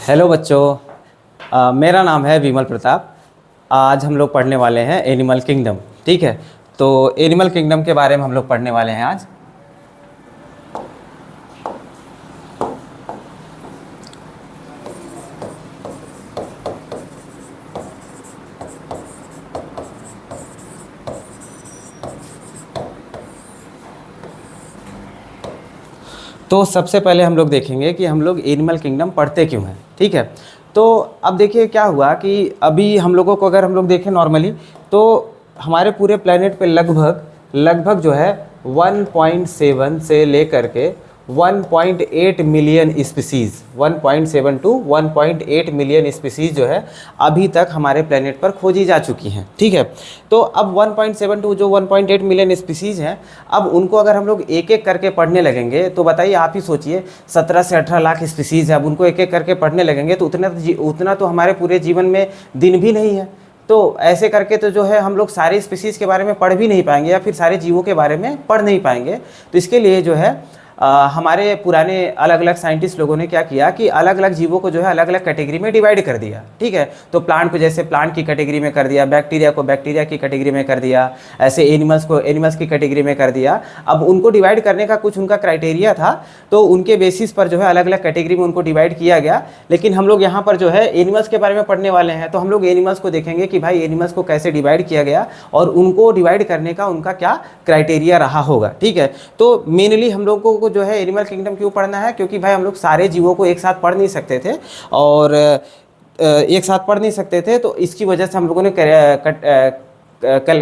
Hello बच्चों। मेरा नाम है विमल प्रताप। आज हम लोग पढ़ने वाले हैं एनिमल किंगडम। ठीक है, तो एनिमल किंगडम के बारे में हम लोग पढ़ने वाले हैं आज। तो सबसे पहले हम लोग देखेंगे कि हम लोग एनिमल किंगडम पढ़ते क्यों हैं। ठीक है, तो अब देखिए क्या हुआ कि अभी हम लोगों को अगर हम लोग देखें नॉर्मली, तो हमारे पूरे प्लेनेट पे लगभग लगभग जो है 1.7 से लेकर के 1.8 million species, 1.7 to 1.8 million species जो है अभी तक हमारे प्लेनेट पर खोजी जा चुकी हैं। ठीक है, तो अब 1.7 टू जो 1.8 मिलियन स्पीसीज़ हैं, अब उनको अगर हम लोग एक एक करके पढ़ने लगेंगे तो बताइए, आप ही सोचिए 17 से 18 लाख स्पीसीज़ है। अब उनको एक एक करके पढ़ने लगेंगे तो उतना तो हमारे पूरे जीवन में दिन भी नहीं है। तो ऐसे करके तो जो है हम लोग सारे स्पीसीज़ के बारे में पढ़ भी नहीं पाएंगे या फिर सारे जीवों के बारे में पढ़ नहीं पाएंगे। तो इसके लिए जो है हमारे पुराने अलग अलग साइंटिस्ट लोगों ने क्या किया कि अलग अलग जीवों को जो है अलग अलग कैटेगरी में डिवाइड कर दिया। ठीक है, तो प्लांट को जैसे प्लांट की कैटेगरी में कर दिया, बैक्टीरिया को बैक्टीरिया की कैटेगरी में कर दिया, ऐसे एनिमल्स को एनिमल्स की कैटेगरी में कर दिया। अब उनको डिवाइड करने का कुछ उनका क्राइटेरिया था, तो उनके बेसिस पर जो है अलग अलग कैटेगरी में उनको डिवाइड किया गया। लेकिन हम लोग यहाँ पर जो है एनिमल्स के बारे में पढ़ने वाले हैं, तो हम लोग एनिमल्स को देखेंगे कि भाई एनिमल्स को कैसे डिवाइड किया गया और उनको डिवाइड करने का उनका क्या क्राइटेरिया रहा होगा। ठीक है, तो मेनली हम लोगों को जो है एनिमल किंगडम क्यों पढ़ना है, क्योंकि भाई हम लोग सारे जीवों को एक साथ पढ़ नहीं सकते थे और एक साथ पढ़ नहीं सकते थे, तो इसकी वजह से हम लोगों ने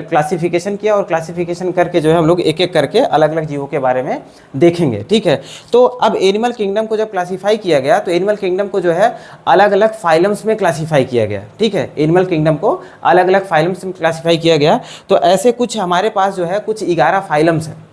क्लासिफिकेशन किया और क्लासिफिकेशन करके जो है हम लोग एक एक करके अलग अलग जीवों के बारे में देखेंगे। ठीक है, तो अब एनिमल किंगडम को जब क्लासिफाई किया गया तो एनिमल किंगडम को जो है अलग अलग फाइलम्स में क्लासिफाई किया गया। ठीक है, एनिमल किंगडम को अलग अलग फाइलम्स में क्लासिफाई किया गया। तो ऐसे कुछ हमारे पास जो है कुछ 11 फाइलम्स हैं,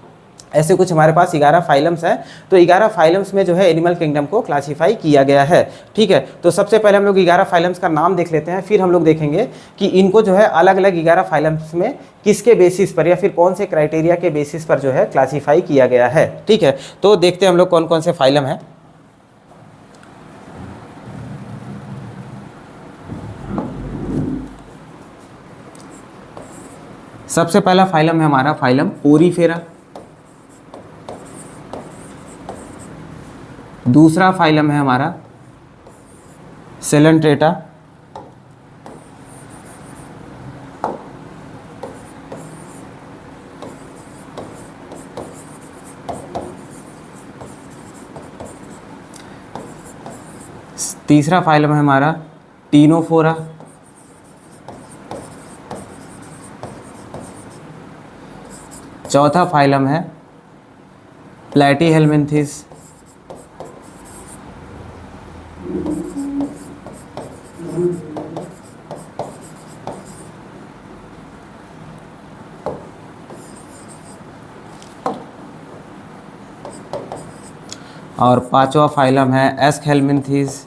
ऐसे कुछ हमारे पास 11 फाइलम्स हैं। तो 11 फाइलम्स में जो है एनिमल किंगडम को क्लासिफाई किया गया है। ठीक है, तो सबसे पहले हम लोग 11 फाइलम्स का नाम देख लेते हैं, फिर हम लोग देखेंगे कि इनको जो है अलग अलग 11 फाइलम्स में किसके बेसिस पर या फिर कौन से क्राइटेरिया के बेसिस पर जो है क्लासीफाई किया गया है। ठीक है, तो देखते हैं हम लोग कौन कौन से फाइलम हैं। सबसे पहला फाइलम है हमारा फाइलम पोरीफेरा। दूसरा फाइलम है हमारा सेलेंट्रेटा। तीसरा फाइलम है हमारा टीनोफोरा। चौथा फाइलम है प्लैटीहेल्मिन्थेस। और पांचवा फाइलम है एस्कहेल्मिन्थेस।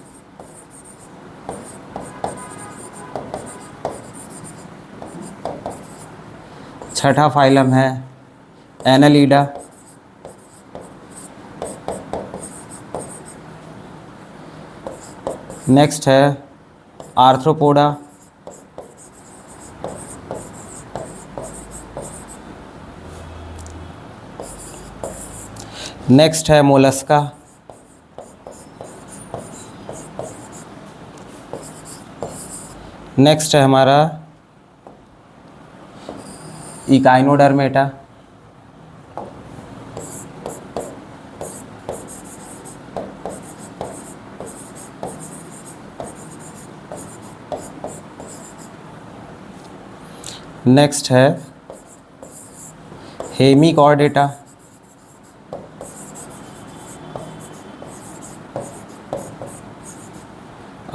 छठा फाइलम है एनालिडा। नेक्स्ट है आर्थ्रोपोडा। नेक्स्ट है मोलस्का। नेक्स्ट है हमारा इकाइनोडर्मेटा। नेक्स्ट है हेमिकॉर्डेटा।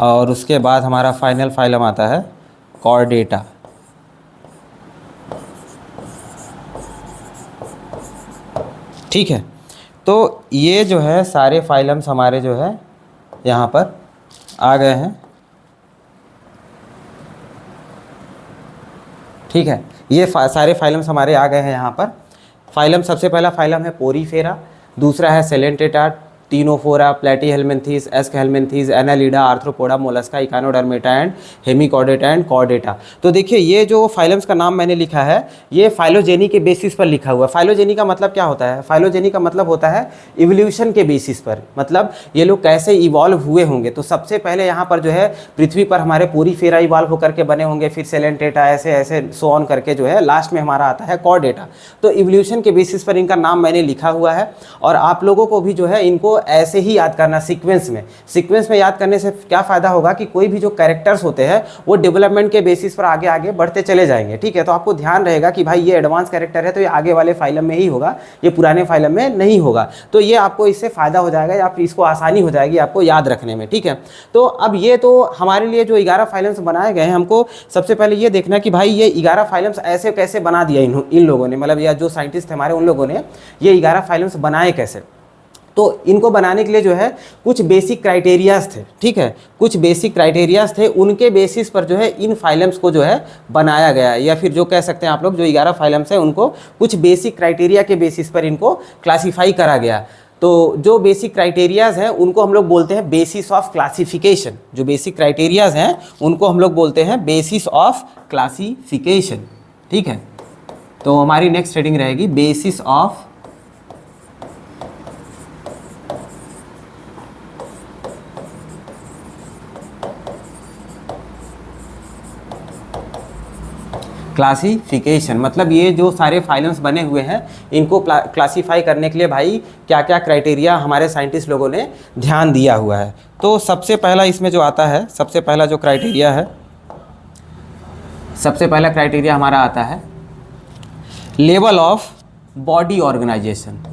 और उसके बाद हमारा फाइनल फाइलम आता है कॉर्डेटा। ठीक है, तो ये जो है सारे फाइलम्स हमारे जो है यहाँ पर आ गए हैं। ठीक है, ये सारे फाइलम्स हमारे आ गए हैं यहाँ पर। फाइलम सबसे पहला फाइलम है पोरीफेरा, दूसरा है Coelenterata, Ctenophora, Platyhelminthes, Aschelminthes, Annelida, Arthropoda, Mollusca, Echinodermata and Hemichordata and Chordata. तो देखिए ये जो फाइलम्स का नाम मैंने लिखा है ये फाइलोजेनी के बेसिस पर लिखा हुआ है। फाइलोजेनी का मतलब क्या होता है? फाइलोजेनी का मतलब होता है इवोल्यूशन के बेसिस पर, मतलब ये लोग कैसे इवॉल्व हुए होंगे। तो सबसे पहले यहाँ पर जो है पृथ्वी पर हमारे पोरीफेरा इवॉल्व होकर के बने होंगे, फिर सेलेंटेटा, ऐसे ऐसे सो ऑन करके जो है लास्ट में हमारा आता है कॉर्डेटा। तो इवोल्यूशन के बेसिस पर इनका नाम मैंने लिखा हुआ है और आप लोगों को भी जो है इनको ऐसे ही याद करना सीक्वेंस में याद करने से क्या फ़ायदा होगा कि कोई भी जो कैरेक्टर्स होते हैं वो डेवलपमेंट के बेसिस पर आगे आगे बढ़ते चले जाएंगे। ठीक है, तो आपको ध्यान रहेगा कि भाई ये एडवांस कैरेक्टर है तो ये आगे वाले फाइलम में ही होगा, ये पुराने फाइलम में नहीं होगा। तो ये आपको इससे फ़ायदा हो जाएगा या फिर इसको आसानी हो जाएगी आपको याद रखने में। ठीक है, तो अब ये तो हमारे लिए जो 11 फाइलम्स बनाए गए हैं, हमको सबसे पहले ये देखना कि भाई ये 11 फाइलम्स ऐसे कैसे बना दिया इन लोगों ने, मतलब या जो साइंटिस्ट थे हमारे उन लोगों ने ये 11 फाइलम्स बनाए कैसे। तो इनको बनाने के लिए जो है कुछ बेसिक क्राइटेरियाज थे। ठीक है, कुछ बेसिक क्राइटेरियाज थे, उनके बेसिस पर जो है इन फाइलम्स को जो है बनाया गया है, या फिर जो कह सकते हैं आप लोग जो 11 फाइलम्स हैं उनको कुछ बेसिक क्राइटेरिया के बेसिस पर इनको क्लासीफाई करा गया। तो जो बेसिक क्राइटेरियाज हैं उनको हम लोग बोलते हैं बेसिस ऑफ क्लासिफिकेशन। जो बेसिक क्राइटेरियाज हैं उनको हम लोग बोलते हैं बेसिस ऑफ क्लासिफिकेशन। ठीक है, तो हमारी नेक्स्ट हेडिंग रहेगी बेसिस ऑफ क्लासिफिकेशन। मतलब ये जो सारे फाइलम्स बने हुए हैं इनको क्लासीफाई करने के लिए भाई क्या क्या क्राइटेरिया हमारे साइंटिस्ट लोगों ने ध्यान दिया हुआ है। तो सबसे पहला इसमें जो आता है, सबसे पहला जो क्राइटेरिया है, सबसे पहला क्राइटेरिया हमारा आता है level of body organisation.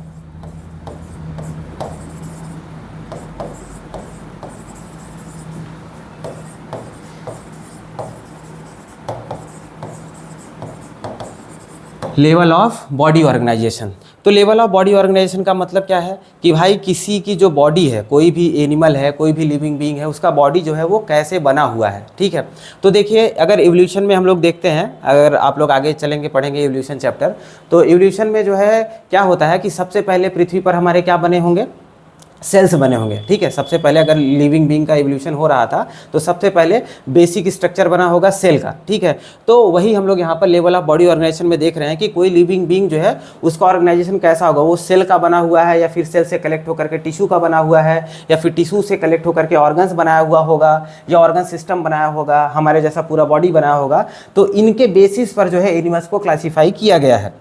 Level of body organisation. तो लेवल ऑफ बॉडी ऑर्गेनाइजेशन का मतलब क्या है कि भाई किसी की जो बॉडी है, कोई भी एनिमल है, कोई भी लिविंग बीइंग है, उसका बॉडी जो है वो कैसे बना हुआ है। ठीक है, तो देखिए अगर इवोल्यूशन में हम लोग देखते हैं, अगर आप लोग आगे चलेंगे पढ़ेंगे इवोल्यूशन चैप्टर, तो इवोल्यूशन में जो है क्या होता है कि सबसे पहले पृथ्वी पर हमारे क्या बने होंगे, सेल्स बने होंगे। ठीक है, सबसे पहले अगर लिविंग बीइंग का इवोल्यूशन हो रहा था तो सबसे पहले बेसिक स्ट्रक्चर बना होगा सेल का। ठीक है, तो वही हम लोग यहाँ पर लेवल ऑफ बॉडी ऑर्गेनाइजेशन में देख रहे हैं कि कोई लिविंग बीइंग जो है उसका ऑर्गेनाइजेशन कैसा होगा, वो सेल का बना हुआ है या फिर सेल से कलेक्ट होकर के टिश्यू का बना हुआ है, या फिर टिश्यू से कलेक्ट होकर के ऑर्गन्स बनाया हुआ होगा, या ऑर्गन सिस्टम बनाया होगा, हमारे जैसा पूरा बॉडी बनाया होगा। तो इनके बेसिस पर जो है एनिमल्स को क्लासीफाई किया गया है।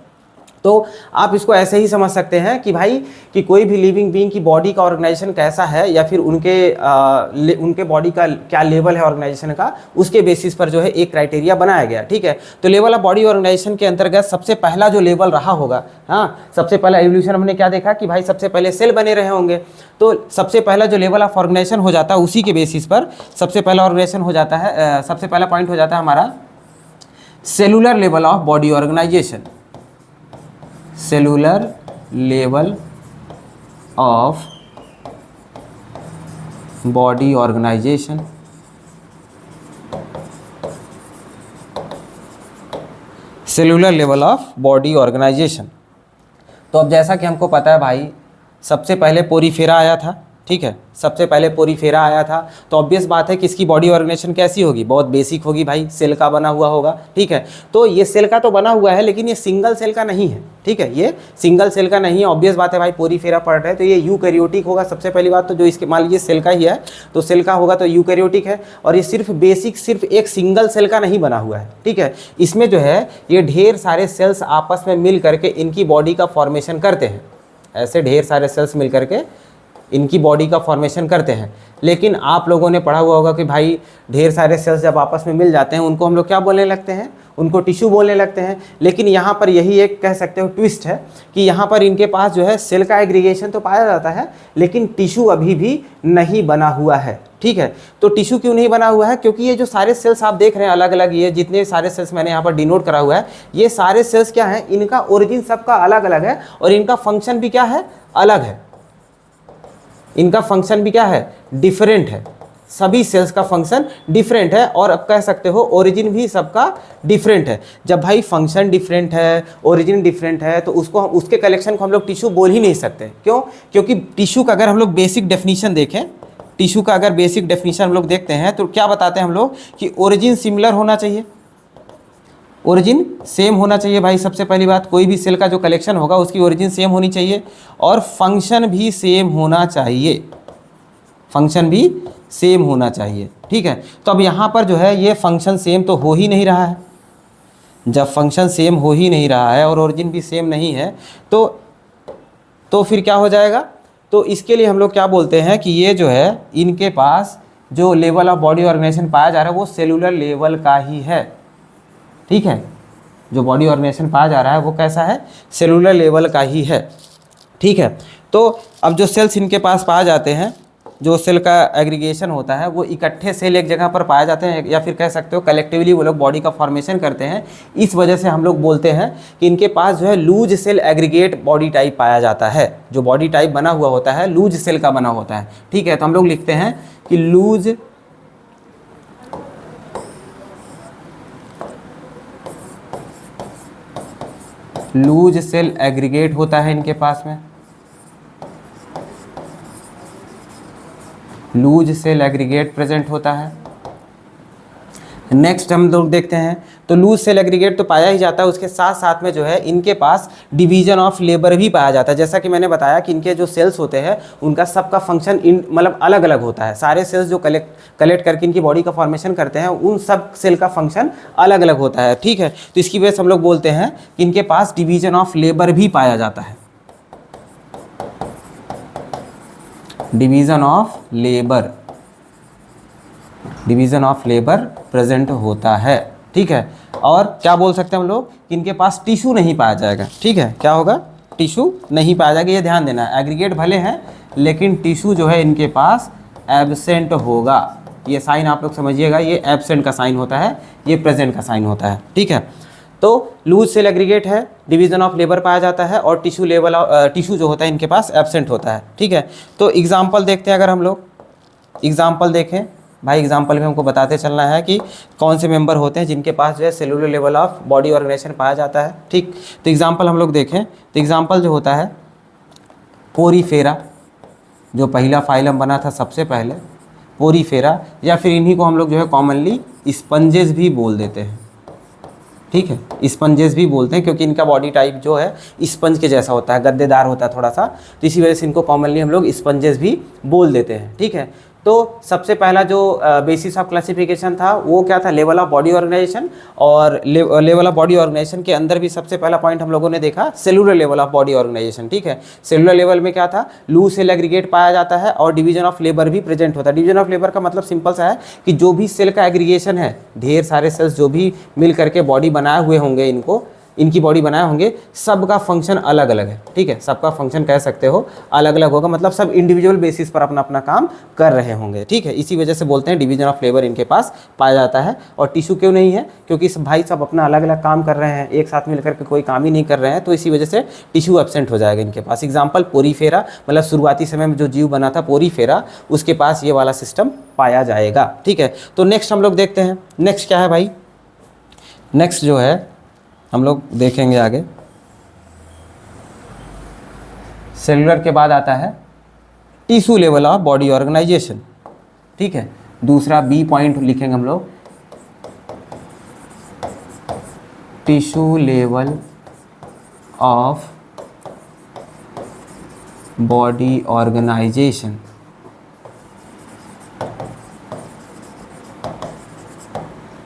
तो आप इसको ऐसे ही समझ सकते हैं कि भाई कि कोई भी लिविंग बीइंग की बॉडी का ऑर्गेनाइजेशन कैसा है, या फिर उनके बॉडी का क्या लेवल है ऑर्गेनाइजेशन का, उसके बेसिस पर जो है एक क्राइटेरिया बनाया गया। ठीक है, तो लेवल ऑफ बॉडी ऑर्गेनाइजेशन के अंतर्गत सबसे पहला जो लेवल रहा होगा, हाँ, सबसे पहला एवोल्यूशन हमने क्या देखा कि भाई सबसे पहले सेल बने रहे होंगे। तो सबसे पहला जो लेवल ऑफ ऑर्गेनाइजेशन हो जाता है उसी के बेसिस पर सबसे पहला ऑर्गेनाइजेशन हो जाता है, सबसे पहला पॉइंट हो जाता है हमारा cellular level of body organisation. Cellular level of body organisation. Cellular level of body organisation. तो अब जैसा कि हमको पता है भाई सबसे पहले पोरीफेरा आया था। ठीक है, सबसे पहले पोरीफेरा आया था, तो ऑब्वियस बात है कि इसकी बॉडी ऑर्गेनाइजेशन कैसी होगी, बहुत बेसिक होगी भाई, सेल का बना हुआ होगा। ठीक है, तो ये सेल का तो बना हुआ है लेकिन ये सिंगल सेल का नहीं है। ठीक है, ये सिंगल सेल का नहीं है, ऑब्वियस बात है भाई, पोरीफेरा पढ़ रहे हैं तो ये यूकैरियोटिक होगा। सबसे पहली बात तो जो इसके मान लीजिए सेल का ही है तो सेल का होगा तो यूकैरियोटिक है, और ये सिर्फ बेसिक सिर्फ एक सिंगल सेल का नहीं बना हुआ है। ठीक है, इसमें जो है ये ढेर सारे सेल्स आपस में मिल करके इनकी बॉडी का फॉर्मेशन करते हैं। ऐसे ढेर सारे सेल्स मिल करके इनकी बॉडी का फॉर्मेशन करते हैं। लेकिन आप लोगों ने पढ़ा हुआ होगा कि भाई ढेर सारे सेल्स जब आपस में मिल जाते हैं उनको हम लोग क्या बोलने लगते हैं, उनको टिश्यू बोलने लगते हैं। लेकिन यहाँ पर यही एक कह सकते हो ट्विस्ट है कि यहाँ पर इनके पास जो है सेल का एग्रीगेशन तो पाया जाता है लेकिन टिश्यू अभी भी नहीं बना हुआ है। ठीक है, तो टिश्यू क्यों नहीं बना हुआ है, क्योंकि ये जो सारे सेल्स आप देख रहे हैं अलग अलग, ये जितने सारे सेल्स मैंने यहाँ पर डिनोट करा हुआ है, ये सारे सेल्स क्या हैं, इनका ओरिजिन सबका अलग अलग है और इनका फंक्शन भी क्या है, अलग है। इनका फंक्शन भी क्या है, डिफरेंट है। सभी सेल्स का फंक्शन डिफरेंट है, और अब कह सकते हो ओरिजिन भी सबका डिफरेंट है। जब भाई फंक्शन डिफरेंट है, ओरिजिन डिफरेंट है, तो उसके कलेक्शन को हम लोग टिश्यू बोल ही नहीं सकते। क्यों? क्योंकि टिश्यू का अगर हम लोग बेसिक डेफिनेशन देखें, टिश्यू का अगर बेसिक डेफिनेशन हम लोग देखते हैं तो क्या बताते हैं हम लोग कि ओरिजिन सिमिलर होना चाहिए, ओरिजिन सेम होना चाहिए भाई। सबसे पहली बात, कोई भी सेल का जो कलेक्शन होगा उसकी ओरिजिन सेम होनी चाहिए, और फंक्शन भी सेम होना चाहिए, फंक्शन भी सेम होना चाहिए। ठीक है, तो अब यहाँ पर जो है ये फंक्शन सेम तो हो ही नहीं रहा है। जब फंक्शन सेम हो ही नहीं रहा है और ओरिजिन भी सेम नहीं है तो फिर क्या हो जाएगा? तो इसके लिए हम लोग क्या बोलते हैं कि ये जो है इनके पास जो लेवल ऑफ बॉडी ऑर्गेनाइजेशन पाया जा रहा है वो सेलुलर लेवल का ही है। ठीक है, जो बॉडी ऑर्गेनाइजेशन पाया जा रहा है वो कैसा है? सेलुलर लेवल का ही है। ठीक है, तो अब जो सेल्स इनके पास पाए जाते हैं, जो सेल का एग्रीगेशन होता है वो इकट्ठे सेल एक जगह पर पाए जाते हैं, या फिर कह सकते हो कलेक्टिवली वो लोग बॉडी का फॉर्मेशन करते हैं। इस वजह से हम लोग बोलते हैं कि इनके पास जो है loose cell aggregate body type पाया जाता है। जो बॉडी टाइप बना हुआ होता है लूज सेल का बना होता है। ठीक है, तो हम लोग लिखते हैं कि लूज सेल एग्रीगेट होता है इनके पास में, लूज सेल एग्रीगेट प्रेजेंट होता है। नेक्स्ट हम लोग देखते हैं, तो लूज सेल एग्रीगेट तो पाया ही जाता है, उसके साथ साथ में जो है इनके पास डिवीजन ऑफ लेबर भी पाया जाता है। जैसा कि मैंने बताया कि इनके जो सेल्स होते हैं उनका सबका फंक्शन मतलब अलग अलग होता है। सारे सेल्स जो कलेक्ट करके इनकी बॉडी का फॉर्मेशन करते हैं उन सब सेल का फंक्शन अलग अलग होता है। ठीक है, तो इसकी वजह से हम लोग बोलते हैं कि इनके पास डिवीजन ऑफ लेबर भी पाया जाता है, division of labour, division of labour present होता है। ठीक है, और क्या बोल सकते हैं हम लोग कि इनके पास टिश्यू नहीं पाया जाएगा। ठीक है, क्या होगा? टिश्यू नहीं पाया जाएगा, ये ध्यान देना है। एग्रीगेट भले हैं लेकिन टिश्यू जो है इनके पास एब्सेंट होगा। ये साइन आप लोग समझिएगा, ये एब्सेंट का साइन होता है, ये प्रेजेंट का साइन होता है। ठीक है, तो लूज सेल एग्रीगेट है, डिवीजन ऑफ लेबर पाया जाता है, और टिश्यू जो होता है इनके पास एब्सेंट होता है। ठीक है, तो एग्जाम्पल देखते हैं। अगर हम लोग एग्जाम्पल देखें भाई, एग्जाम्पल में हमको बताते चलना है कि कौन से मेंबर होते हैं जिनके पास जो है cellular level of body organisation पाया जाता है। ठीक, तो एग्जाम्पल हम लोग देखें तो एग्जाम्पल जो होता है पोरीफेरा, जो पहला फाइलम बना था सबसे पहले, पोरीफेरा, या फिर इन्हीं को हम लोग जो है कॉमनली स्पंजेस भी बोल देते हैं। ठीक है, स्पंजेस भी बोलते हैं क्योंकि इनका बॉडी टाइप जो है स्पंज के जैसा होता है, गद्देदार होता है थोड़ा सा, तो इसी वजह से इनको कॉमनली हम लोग स्पंजेस भी बोल देते हैं। ठीक है, तो सबसे पहला जो बेसिस ऑफ क्लासिफिकेशन था वो क्या था? लेवल ऑफ बॉडी ऑर्गेनाइजेशन, और लेवल ऑफ बॉडी ऑर्गेनाइजेशन के अंदर भी सबसे पहला पॉइंट हम लोगों ने देखा cellular level of body organisation. ठीक है, सेलुलर लेवल में क्या था? लूज सेल एग्रीगेट पाया जाता है और डिवीजन ऑफ लेबर भी प्रेजेंट होता है। डिवीजन ऑफ लेबर का मतलब सिंपल सा है कि जो भी सेल का एग्रीगेशन है, ढेर सारे सेल्स जो भी मिल करके बॉडी बनाए हुए होंगे, इनकी बॉडी बनाए होंगे, सबका फंक्शन अलग अलग है। ठीक है, सबका फंक्शन कह सकते हो अलग अलग होगा, मतलब सब इंडिविजुअल बेसिस पर अपना अपना काम कर रहे होंगे। ठीक है, इसी वजह से बोलते हैं डिवीजन ऑफ लेबर इनके पास पाया जाता है। और टिश्यू क्यों नहीं है? क्योंकि भाई सब अपना अलग अलग काम कर रहे हैं, एक साथ मिलकर के कोई काम ही नहीं कर रहे हैं, तो इसी वजह से टिश्यू एब्सेंट हो जाएगा इनके पास। एग्जाम्पल पोरीफेरा, मतलब शुरुआती समय में जो जीव बना था पोरीफेरा, उसके पास ये वाला सिस्टम पाया जाएगा। ठीक है, तो नेक्स्ट हम लोग देखते हैं, नेक्स्ट क्या है भाई? नेक्स्ट जो है हम लोग देखेंगे आगे, सेलुलर के बाद आता है tissue level of body organisation. ठीक है, दूसरा बी पॉइंट लिखेंगे हम लोग, tissue level of body organisation.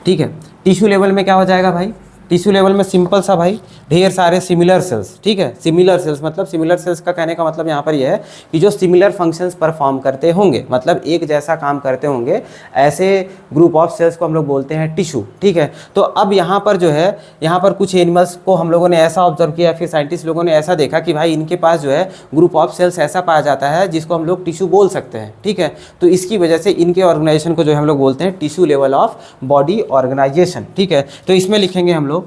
ठीक है, टिश्यू लेवल में क्या हो जाएगा भाई? टिश्यू लेवल में सिंपल सा भाई, ढेर सारे सिमिलर सेल्स। ठीक है, सिमिलर सेल्स मतलब सिमिलर सेल्स का कहने का मतलब यहाँ पर यह है कि जो सिमिलर फंक्शंस परफॉर्म करते होंगे, मतलब एक जैसा काम करते होंगे, ऐसे ग्रुप ऑफ सेल्स को हम लोग बोलते हैं टिश्यू। ठीक है, तो अब यहाँ पर जो है, यहाँ पर कुछ एनिमल्स को हम लोगों ने ऐसा ऑब्जर्व किया, फिर साइंटिस्ट लोगों ने ऐसा देखा कि भाई इनके पास जो है ग्रुप ऑफ सेल्स ऐसा पाया जाता है जिसको हम लोग टिश्यू बोल सकते हैं। ठीक है, तो इसकी वजह से इनके ऑर्गेनाइजेशन को जो हम लोग बोलते हैं tissue level of body organisation. ठीक है, तो इसमें लिखेंगे हम लोग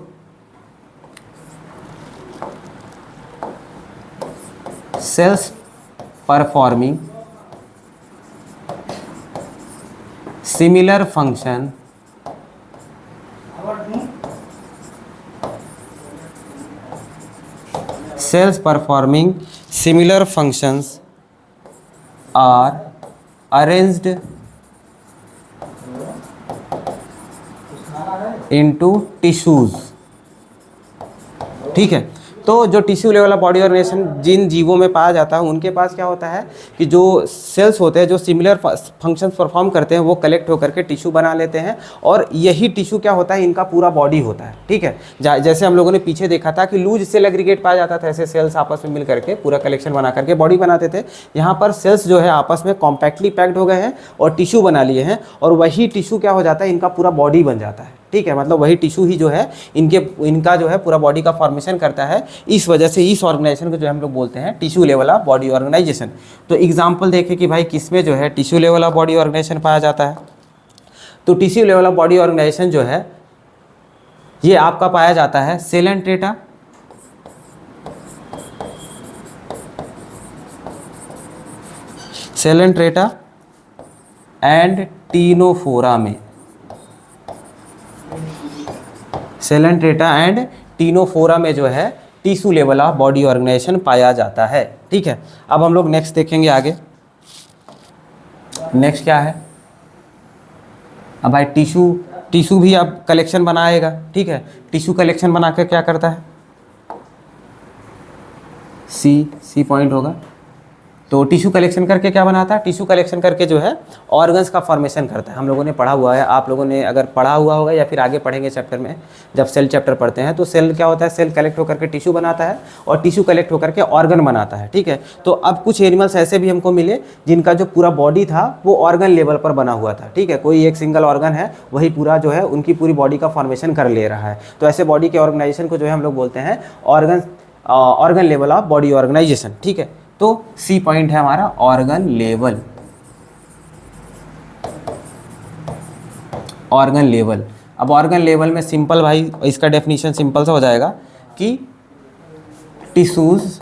cells performing similar function cells performing similar functions are arranged into tissues। ठीक है, तो जो tissue level of body organisation जिन जीवों में पाया जाता है उनके पास क्या होता है कि जो सेल्स होते हैं जो सिमिलर फंक्शंस परफॉर्म करते हैं वो कलेक्ट होकर के टिश्यू बना लेते हैं, और यही टिश्यू क्या होता है, इनका पूरा बॉडी होता है। ठीक है, जैसे हम लोगों ने पीछे देखा था कि लूज सेल एग्रीगेट पाया जाता था, ऐसे सेल्स आपस में मिल करके पूरा कलेक्शन बना करके बॉडी बनाते थे। यहाँ पर सेल्स जो है आपस में कॉम्पैक्टली पैक्ड हो गए हैं और टिश्यू बना लिए हैं, और वही टिश्यू क्या हो जाता है, इनका पूरा बॉडी बन जाता है। ठीक है, मतलब वही टिश्यू ही जो है इनका जो है पूरा बॉडी का फॉर्मेशन करता है। इस वजह से इस ऑर्गेनाइजेशन को जो हम लोग बोलते हैं tissue level of body organisation. तो एग्जांपल देखें कि भाई किसमें जो है tissue level of body organisation पाया जाता है। तो tissue level of body organisation जो है ये आपका पाया जाता है सेलेंट्रेटा, सेलेंट्रेटा एंड टीनोफोरा में, सेलेंट्रेटा एंड टीनोफोरा में जो है tissue level of body organisation पाया जाता है। ठीक है, अब हम लोग नेक्स्ट देखेंगे आगे। नेक्स्ट क्या है, अब भाई टिश्यू भी अब कलेक्शन बनाएगा। ठीक है, टिश्यू कलेक्शन बना कर क्या करता है, सी पॉइंट होगा। तो टिश्यू कलेक्शन करके क्या बनाता है, टिश्यू कलेक्शन करके जो है ऑर्गन्स का फॉर्मेशन करता है। हम लोगों ने पढ़ा हुआ है, आप लोगों ने अगर पढ़ा हुआ होगा या फिर आगे पढ़ेंगे चैप्टर में, जब सेल चैप्टर पढ़ते हैं तो सेल क्या होता है, सेल कलेक्ट होकर के टिश्यू बनाता है और टिश्यू कलेक्ट होकर के ऑर्गन बनाता है। ठीक है, तो अब कुछ एनिमल्स ऐसे भी हमको मिले जिनका जो पूरा बॉडी था वो ऑर्गन लेवल पर बना हुआ था। ठीक है, कोई एक सिंगल ऑर्गन है वही पूरा जो है उनकी पूरी बॉडी का फॉर्मेशन कर ले रहा है। तो ऐसे बॉडी के ऑर्गेनाइजेशन को जो है हम लोग बोलते हैं organ level of body organisation. ठीक है, तो सी पॉइंट है हमारा ऑर्गन लेवल, ऑर्गन लेवल। अब ऑर्गन लेवल में सिंपल भाई इसका डेफिनेशन सिंपल सा हो जाएगा कि tissues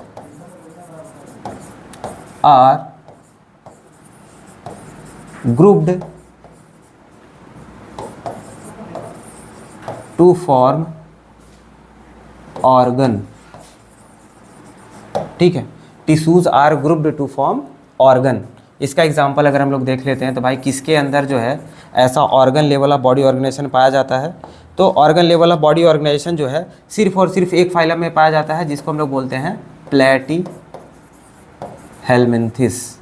are grouped to form organ. ठीक है, tissues are grouped to form organ. इसका एग्जांपल अगर हम लोग देख लेते हैं तो भाई किसके अंदर जो है ऐसा organ level of body organisation पाया जाता है। तो organ level of body organisation जो है सिर्फ और सिर्फ एक फाइलम में पाया जाता है जिसको हम लोग बोलते हैं प्लैटीहेल्मिन्थिस।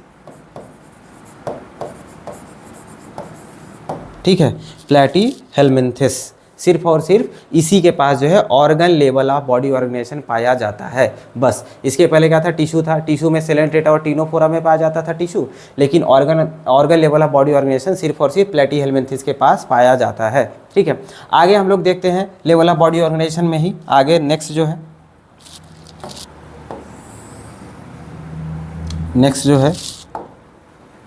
ठीक है, प्लैटीहेल्मिन्थिस, सिर्फ और सिर्फ इसी के पास जो है organ level of body organisation पाया जाता है। बस इसके पहले क्या था, टिश्यू था, टिश्यू में सेलेंट्रेटा और टीनोफोरा में पाया जाता था टिश्यू, लेकिन organ level of body organisation सिर्फ और सिर्फ प्लैटीहेल्मिन्थिस के पास पाया जाता है। ठीक है, आगे हम लोग देखते हैं लेवल ऑफ बॉडी ऑर्गेनाइजेशन में ही आगे नेक्स्ट जो है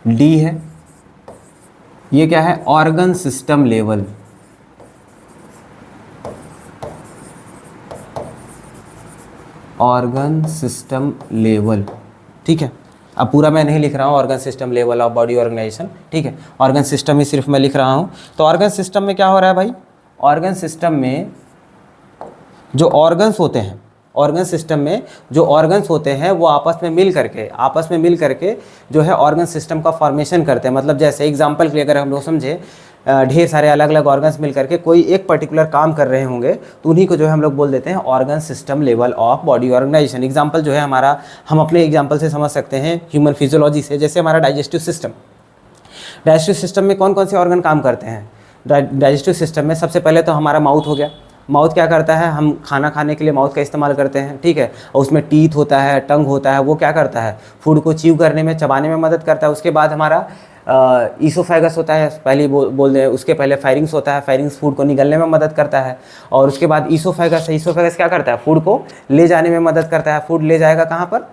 डी है। ये क्या है, organ system level. Organ system level. ठीक है, अब पूरा मैं नहीं लिख रहा हूँ organ system level of body organisation. ठीक है, ऑर्गन सिस्टम ही सिर्फ मैं लिख रहा हूँ। तो ऑर्गन सिस्टम में क्या हो रहा है भाई, ऑर्गन सिस्टम में जो ऑर्गन्स होते हैं, ऑर्गन सिस्टम में जो ऑर्गन्स होते हैं वो आपस में मिल करके जो है ऑर्गन सिस्टम का फॉर्मेशन करते हैं। मतलब जैसे एग्जांपल के लिए अगर हम लोग समझे, ढेर सारे अलग अलग ऑर्गन्स मिल करके कोई एक पर्टिकुलर काम कर रहे होंगे तो उन्हीं को जो है हम लोग बोल देते हैं organ system level of body organisation. Example जो है हमारा, हम अपने एग्जांपल से समझ सकते हैं ह्यूमन फिजियोलॉजी से, जैसे हमारा डाइजेस्टिव सिस्टम में कौन कौन से ऑर्गन काम करते हैं। डाइजेस्टिव सिस्टम में सबसे पहले तो हमारा माउथ हो गया। माउथ क्या करता है, हम खाना खाने के लिए माउथ का इस्तेमाल करते हैं। ठीक है, और उसमें टीथ होता है, टंग होता है, वो क्या करता है, फूड को च्यू करने में, चबाने में मदद करता है। उसके बाद हमारा ईसोफेगस होता है, पहले बोल दें, उसके पहले फायरिंग्स होता है, फायरिंग्स फूड को निगलने में मदद करता है। और उसके बाद ईसोफेगस क्या करता है, फूड को ले जाने में मदद करता है। फूड ले जाएगा कहाँ पर,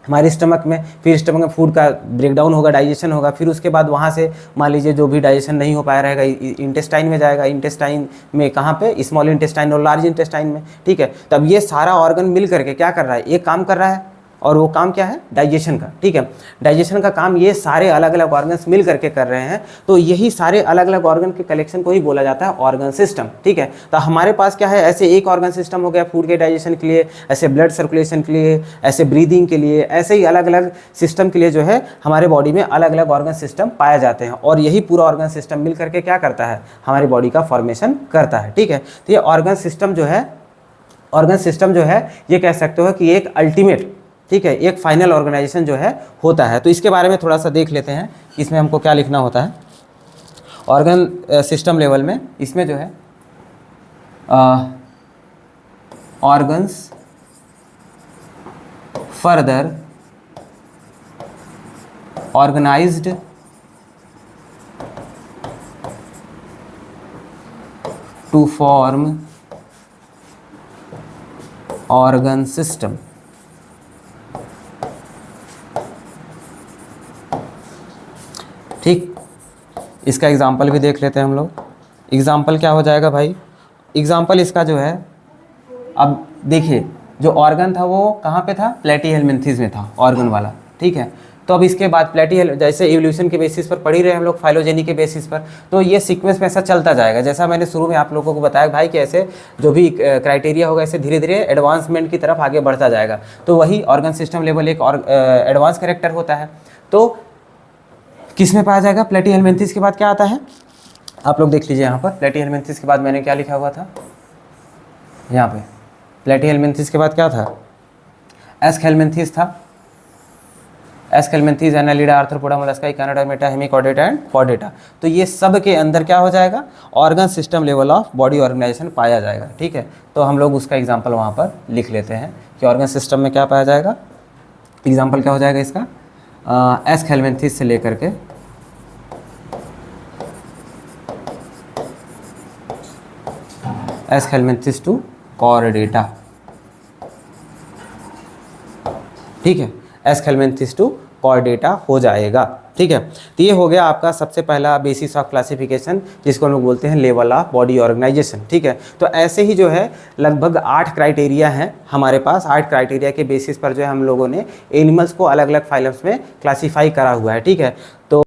हमारे स्टमक में, फिर स्टमक में फूड का ब्रेकडाउन होगा, डाइजेशन होगा, फिर उसके बाद वहाँ से मान लीजिए जो भी डाइजेशन नहीं हो पाया रहेगा इंटेस्टाइन में जाएगा। इंटेस्टाइन में कहाँ पे, स्मॉल इंटेस्टाइन और लार्ज इंटेस्टाइन में। ठीक है, तब ये सारा ऑर्गन मिल करके क्या कर रहा है, एक काम कर रहा है, और वो काम क्या है, डाइजेशन का, ठीक है। डाइजेशन का काम ये सारे अलग अलग ऑर्गन्स मिल करके कर रहे हैं, तो यही सारे अलग अलग ऑर्गन के कलेक्शन को ही बोला जाता है ऑर्गन सिस्टम, ठीक है। तो हमारे पास क्या है, ऐसे एक ऑर्गन सिस्टम हो गया फूड के डाइजेशन के लिए, ऐसे ब्लड सर्कुलेशन के लिए, ऐसे ब्रीदिंग के लिए, ऐसे ही अलग अलग सिस्टम के लिए जो है हमारे बॉडी में अलग अलग ऑर्गन सिस्टम पाए जाते हैं, और यही पूरा ऑर्गन सिस्टम मिल करके क्या करता है, हमारी बॉडी का फॉर्मेशन करता है, ठीक है। तो ये ऑर्गन सिस्टम जो है ये कह सकते हो कि एक अल्टीमेट, ठीक है, एक फाइनल ऑर्गेनाइजेशन जो है होता है। तो इसके बारे में थोड़ा सा देख लेते हैं, इसमें हमको क्या लिखना होता है ऑर्गन सिस्टम लेवल में। इसमें जो है organs further organised to form organ system. ठीक, इसका एग्जाम्पल भी देख लेते हैं हम लोग। एग्जाम्पल क्या हो जाएगा भाई, एग्जाम्पल इसका जो है, अब देखिए जो ऑर्गन था वो कहाँ पे था, प्लेटीहेल्मिन्थेस में था ऑर्गन वाला, ठीक है। तो अब इसके बाद जैसे इवोल्यूशन के बेसिस पर पढ़ ही रहे हम लोग, फाइलोजेनी के बेसिस पर, तो ये सीक्वेंस में ऐसा चलता जाएगा। जैसा मैंने शुरू में आप लोगों को बताया भाई कि ऐसे जो भी क्राइटेरिया होगा ऐसे धीरे धीरे एडवांसमेंट की तरफ आगे बढ़ता जाएगा। तो वही ऑर्गन सिस्टम लेवल एक और एडवांस कैरेक्टर होता है। तो किस में पाया जाएगा, प्लेटीहेल्मिन्थेस के बाद क्या आता है, आप लोग देख लीजिए यहाँ पर। प्लेटीहेल्मिन्थेस के बाद मैंने क्या लिखा हुआ था यहाँ पे, प्लेटीहेल्मिन्थेस के बाद क्या था, एस्केल्मिन्थेस था। Aschelminthes, Annelida, Arthropoda, Mollusca, Echinodermata, Hemichordata and Chordata. तो ये सब के अंदर क्या हो जाएगा, organ system level of body organisation पाया जाएगा, ठीक है। तो हम लोग उसका एग्जाम्पल वहाँ पर लिख लेते हैं कि ऑर्गन सिस्टम में क्या पाया जाएगा। एग्जाम्पल क्या हो जाएगा इसका, एस्केल्मिन्थेस से लेकर के एस्केल्मिन्थेस टू कॉर्डेटा, ठीक है, एस्केल्मिन्थेस टू कॉर्डेटा हो जाएगा, ठीक है। तो ये हो गया आपका सबसे पहला बेसिस ऑफ क्लासिफिकेशन, जिसको हम लोग बोलते हैं लेवल ऑफ बॉडी ऑर्गेनाइजेशन, ठीक है। तो ऐसे ही जो है लगभग 8 क्राइटेरिया हैं हमारे पास। 8 क्राइटेरिया के बेसिस पर जो है हम लोगों ने एनिमल्स को अलग अलग फाइलम्स में क्लासीफाई करा हुआ है, ठीक है। तो